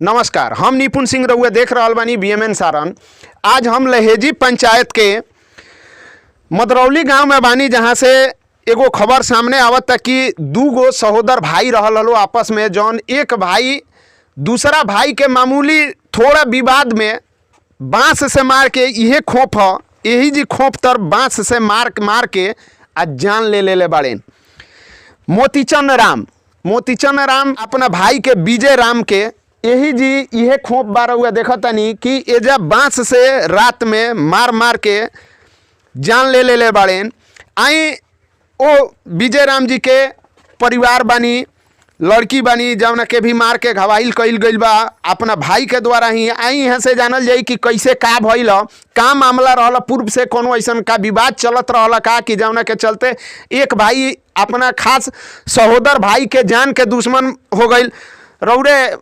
नमस्कार, हम निपुण सिंह रउआ देख रहल बानी BMN सारण। आज हम लहेजी पंचायत के मदरौली गांव में बानी, जहां से एगो खबर सामने आवत था कि दू गो सहोदर भाई रहल हलो आपस में। जौन एक भाई दूसरा भाई के मामूली थोड़ा विवाद में बांस से मार के, इहे खोप ह यही जी खोप तर बांस से मार के आज जान ले बाड़े। मोतीचंद राम अपना भाई के विजय राम के यही जी यह खोप बार हुआ देखा तनी कि एजा बांस से रात में मार के जान ले बाड़े। आई ओ विजय राम जी के परिवार बानी, लड़की बानी, जौन के भी मार के घवाइल कइल गइल बा अपना भाई के द्वारा ही। आई यहाँ से जानल जाई कि कैसे का भइल, का मामला रहल, पूर्व से कोनो ऐसा का विवाद चलत रहल का कि जौन के चलते एक भाई अपना खास सहोदर भाई के जान के दुश्मन हो गइल। रौरे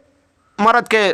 मरद के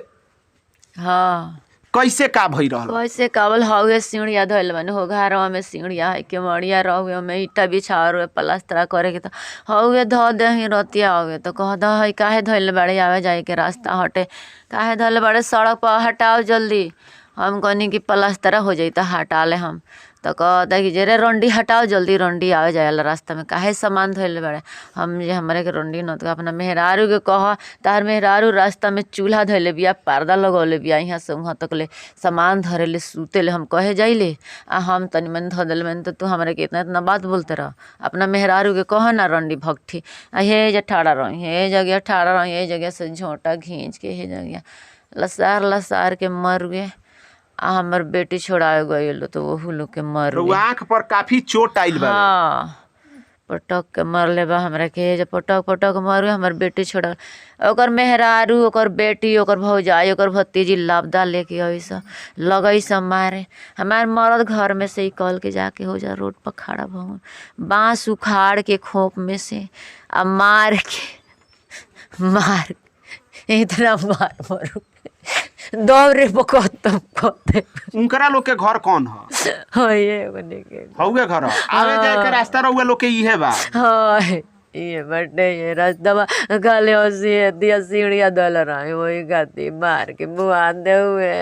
हाँ कैसे का भई रहल? कैसे कावल हवे सीढ़िया धइल बने हो घरवा में सीढ़िया है के मड़िया रहुए में ईटा बिछावर हुए प्लास्टर करे के तो हवे ध दही रतिया हवे तो कह द है काहे धइल बाड़े, आवे जाए के रास्ता हटे काहे धइल बाड़े, सड़क पर हटाओ जल्दी। हम कहनी कि प्लास्टर हो जाई तो हटा ले हम तो कहता कि जरे रंडी हटाओ जल्दी, रंडी आवे जाए रास्ता में काहे सामान धइल बाड़े। हम जे हमारे के रंडी न तो अपना मेहरारू के कह तार मेहरारू रास्ता में चूल्हा धइले बिया, पर्दा लगौले बिया, यहाँ से वहाँ तक ले सामान धरेले सुतेले। हम कहे जाइले आ हम तनी मन ध दिल में तो तू हमारे के इतना बात बोलते रह। अपना मेहरारू के कह ना रंडी भगठी हे जे ठाड़ा रह, हे जगह ठाड़ा रह, ये जगह से झोंटा खींच के हे जगह लसार के मर गए। हमर बेटी छोड़ाए गई तो वहू लोग के मर गए। आँख पर काफी चोट आइल बा। हाँ पटक के मरले बा हमरा के, जब पटक मर गए। हमर बेटी छोड़ा ओकर मेहरारू, ओकर बेटी, ओकर भौजाई, ओकर भतीजी लापदा लेके ऐसा लगई सब मारे। हमार मर्द घर में से ही कल के जाके हो जा रोड पर खड़ा भवन बांस उखाड़ के खोप में से आ मार इतना मारू दौरे पकड़ते उनकरा लोग के घर कौन ह? हाँ ये बने के हउए घर आवे जाए के रास्ता रहुए लोग के इहे बा। हाँ ये बटे ये रास्ता गाले दिया सीढ़िया दल रहे वही गाती मार के मुआ दे हुए।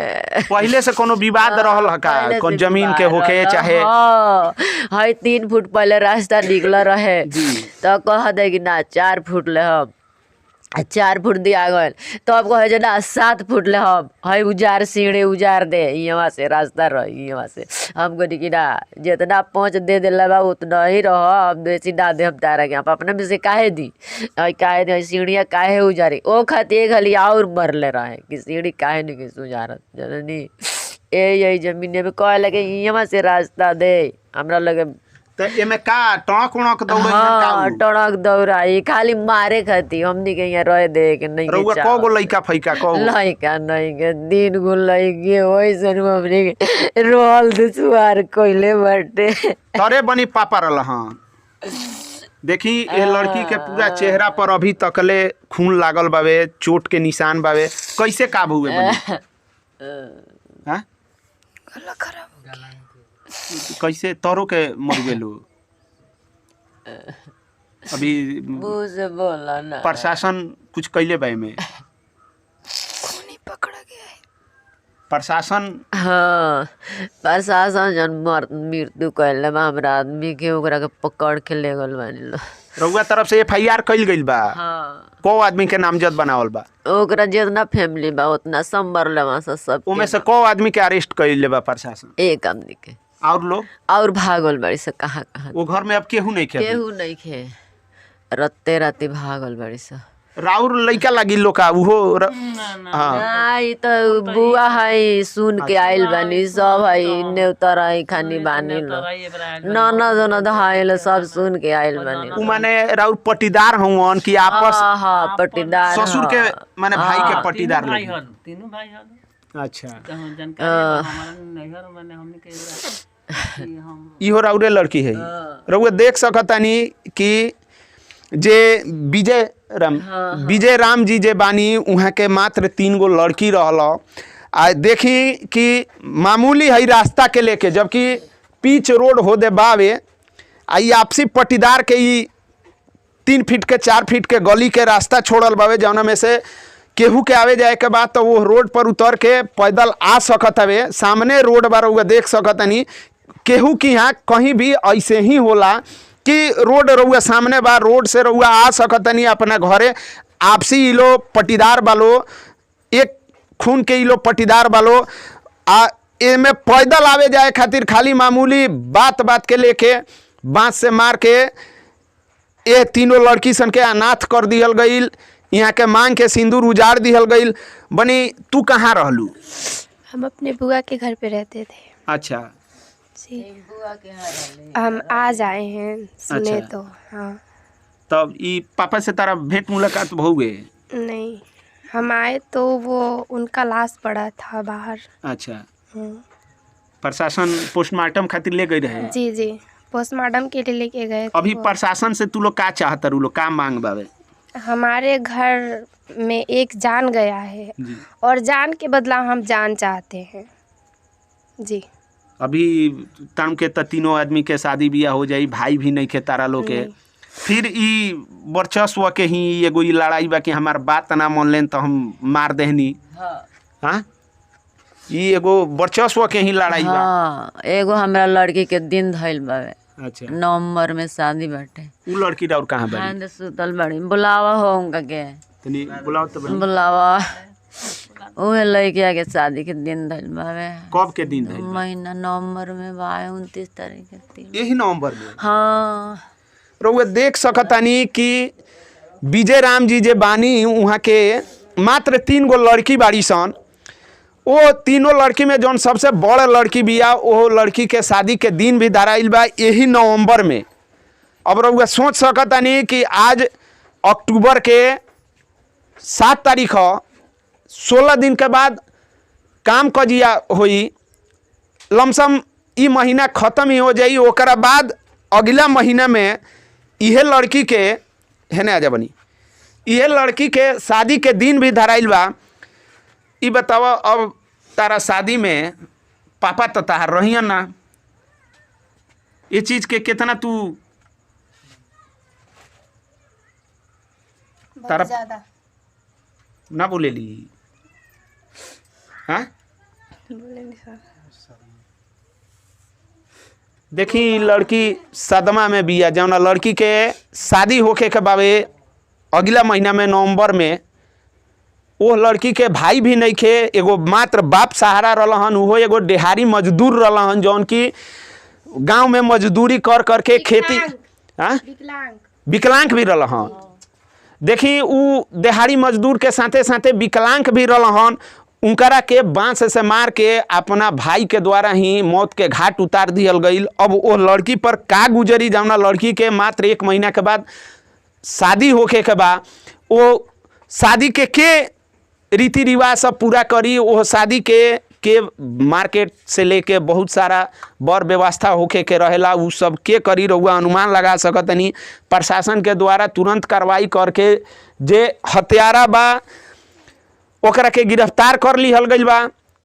पहले से कोनो विवाद रहल ह का? कौन जमीन के होके चाहे? हाँ 3 फुट पहले रास्ता निकल रहे तो कह दे कि ना 4 फुट ले हम 4 फुट दिया गए तो अब कहे जे ना 7 फुट ले हम है उजार सीढ़े उजार दे यहाँ से रास्ता रही यहाँ से। हम कही कि ना जितना पहुँच दे दिला बा उतना ही रह, हम बेसी ना दे हम तारा के। आप अपने में से काहे दी सीढ़िया काहे उजारी ओ खाती खाली और मरले रहे कि सीढ़ी काहे नहीं कि उजारत जननी यही जमीन में कहे लगे यहाँ से रास्ता दे हमरा लगे तो एमे का टणक दौड़े? हाँ टणक दौड़ाई खाली मारे खाती हमनी के यहाँ रह दे के नहीं रउआ कगो लइका फैका कगो? लइका नहीं के 3 गो लइके वैसे हमनी के रोल दुसवार कोइले बटे तरे बनी पापा रहल। हाँ देखी ये लड़की के पूरा चेहरा पर अभी तकले खून लागल बावे, चोट के निशान बावे। कैसे काबू हुए बनी? हाँ कैसे तोरो के मर गेलू? अभी से बोला ना प्रशासन कुछ कैले बा में? पकड़ा गया है प्रशासन? हाँ प्रशासन जन मृत्यु कैले बा हमरा आदमी के ओकरा के पकड़ के ले गल बानी लो। रउआ तरफ से FIR कइल गइल बा? हाँ को आदमी के नामजद बनावल बा? ओकरा जितना फैमिली बा उतना संबर लेवा सब उमे से को आदमी के अरेस्ट कइले बा प्रशासन? एक आदमी के और लोग और भागल बड़ी से कहाँ वो घर में अब केहू नहीं खे? केहू नहीं खे रत्ते राती भागल बड़ी से। राउर लइका लागी लोग का उहो हाँ ई तो बुआ है सुन के आइल बानी सब है नेउतर है खानी बानी लो ननद हाइल सब सुन के आइल बानी। उ माने राउर पटीदार हवन कि आपस? हाँ पटीदार ससुर के माने भाई के पटीदार भाई हन, तीनों भाई हन। अच्छा जानकारी हमारा नैहर माने हमने के इहो राउरे लड़की है। रउआ देख सकतानी कि जे विजय राम जी जे बानी उहाँ के मात्र 3 गो लड़की रहल। आ देखी कि मामूली है रास्ता के लेके, जबकि पीच रोड हो दे बावे आ आपसी पटीदार के 3 फीट के 4 फीट के गली के रास्ता छोड़ल बावे, जौना में से केहू के आवे जाए के बाद तो वो रोड पर उतर के पैदल आ सकत हवे। सामने रोड बा रउआ देख सकतनी। केहू की यहाँ कहीं भी ऐसे ही होला कि रोड रउआ सामने बा, रोड से रउआ आ सकतनी अपना घरे। आपसी इलो पटीदार बालो, एक खून के इलो पटीदार बालो। एमे पैदल आवे जाए खातिर खाली मामूली बात के लेके बांस से मार के ये तीनों लड़की सन के अनाथ कर दिहल गईल। यहाँ के मांग के सिंदूर उजाड़ दिहल गईल। बनी तू कहाँ रहलू? हम अपने बुआ के घर पे रहते थे। अच्छा जी, हम आज आए हैं सुने। अच्छा। तो हाँ। तब ई पापा से तारा भेंट मुलाकात भउए? नहीं, हम आए तो वो उनका लाश पड़ा था बाहर। अच्छा, हम्म। प्रशासन पोस्टमार्टम खातिर ले गई रहे? जी जी, पोस्टमार्टम के लिए लेके गए थे अभी वो। प्रशासन से तू लोग का चाहत रू लोग, का मांग बावे? हमारे घर में एक जान गया है जी। और जान के बदला हम जान चाहते हैं। जी। अभी तन के त तीनों आदमी के शादी बियाह हो जाई, भाई भी नहीं खे तारा लोग के। नहीं। फिर ई वर्चस्व के ही एगो ई लड़ाई बा कि हमार बात ना मान लेन तो हम मार देहनी। हाँ, ई एगो वर्चस्व के ही लड़ाई बा। हाँ, एगो हमरा लड़की के दिन धइल बावे। अच्छा, नवंबर में शादी बाटे। उ लड़की और कहाँ बा? हाँ, सुतल बड़ी। बुलावा हो उनका के, तनी बुलाओ तो बनी। बुलावा। उहे लड़किया के शादी के दिन धइल बावे। कब के दिन है? महीना नवंबर में बा, 29 तारीख के दिन। यही नवंबर में। हाँ, रउआ देख सकतानी कि विजय राम जी जे बानी वहाँ के मात्र 3 गो लड़की बाड़ी सन। वो तीनों लड़की में जौन सबसे बड़ लड़की बिया, वो लड़की के शादी के दिन भी धराइल बा यही नवंबर में। अब रउआ सोच सकतानी कि आज अक्टूबर के 7 तारीख ह, 16 दिन के बाद काम कजिया होई। लमसम ई महीना ख़त्म ही हो जाई। ओकरा बाद अगला महीना में इहे लड़की के हेने आ जा बनी, इहे लड़की के शादी के दिन भी धराइल बा। ई बताव अब तारा शादी में पापा तो तार रहियन ना, ये चीज़ के कितना तू तारा ज़्यादा ना बोलेली? हाँ, देखी लड़की सदमा में बिया। जौना लड़की के शादी होखे के बावे अगला महीना में नवंबर में, वो लड़की के भाई भी नहीं खे, एगो मात्र बाप सहारा रहन। वो एगो देहाड़ी मजदूर रहन जौन की गांव में मजदूरी कर करके खेती। हाँ, विकलांग भी रहन। देखी उ देहाड़ी मजदूर के साथे साथे विकलांग भी रहन। उनकरा के बांस से मार के अपना भाई के द्वारा ही मौत के घाट उतार दियल गईल। अब वो लड़की पर का गुजरी जौना लड़की के मात्र 1 महीना के बाद शादी होखे के बा। वो शादी के रीति रिवाज सब पूरा करी। वो शादी के मार्केट से लेके बहुत सारा बर व्यवस्था होखे के रहेला, उ सब के करी रहुआ अनुमान लगा सकतनी। प्रशासन के द्वारा तुरंत कार्रवाई करके जे हत्यारा बा ओकरा के गिरफ्तार कर लिहल गईल बा।